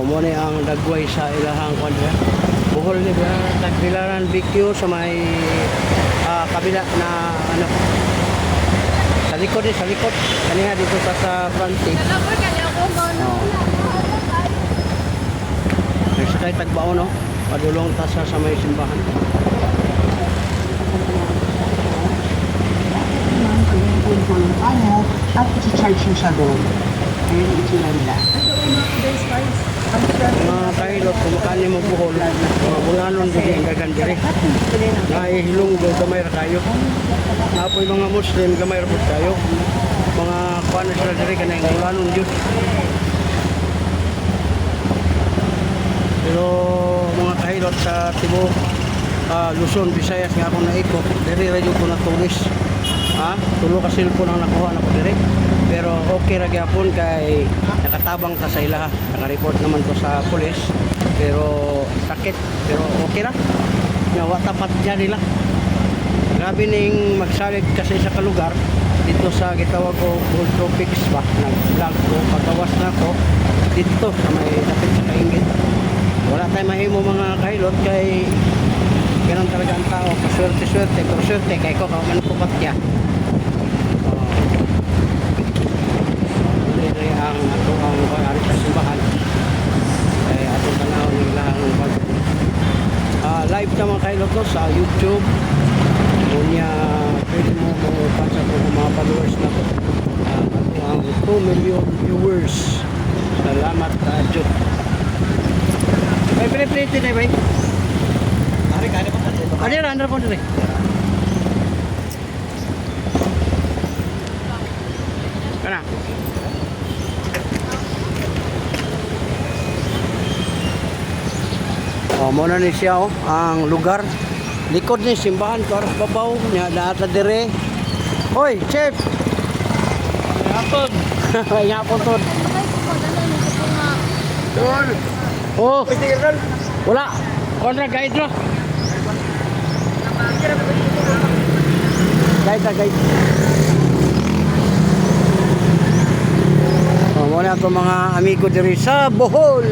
mo ni ang dagway sa ilahang kwadra. Bohol ni ba tagbilaran BQ sa may kabila na ano. Sa likod sa likod. Kanina dito sa front eh. Nagsakay tagbao no. Padulong ta sa may simbahan. At i-charge mo siya doon. Ayun, itsura nila. Mga kahilot, kumakain mo buhol, mga bulanon din ang gagandiri. Nahihilong doon, gamay ra kayo. Napoy mga Muslim, gamay ra po kayo. Mga kuwan na sila diri, kanay bulanon yun. Pero mga kahilot sa Tibo, Luzon, Visayas nga akong naikot, diri radyo ko na turis. Tulo ka cellphone ang nakuha na ko diri. Pero okay ra gyapon kay nakatabang ta sa ilaha. Naka-report naman ko sa pulis. Pero sakit, pero okay ra. Nga tapat niya nila. Grabe ning magsalig kasi sa kalugar dito sa gitawag ko Gold Tropics ba. Nag-vlog ko, pagawas na ko dito sa may dapit sa Kaingit. Wala tayong mahimo mga kahilot kay ganun talaga ang tao. Paswerte-swerte, pero swerte kay ko kauman ko patya. Ang ato ang pag-ari sa simbahan ay atong tanaw nila ang live na mga kailot no, sa YouTube kunya pwede mo kung sa mga followers na to ato ang 2 million viewers. Salamat Adjo ay pinipiliti na ba ari kaya pa ano yan andra po nila kana muna ni siya ang lugar likod ni simbahan karas babaw nya daat dire. Hoy chef hapon hapon tod oh wala kontra guide no guide muna to mga amigo diri sa Bohol.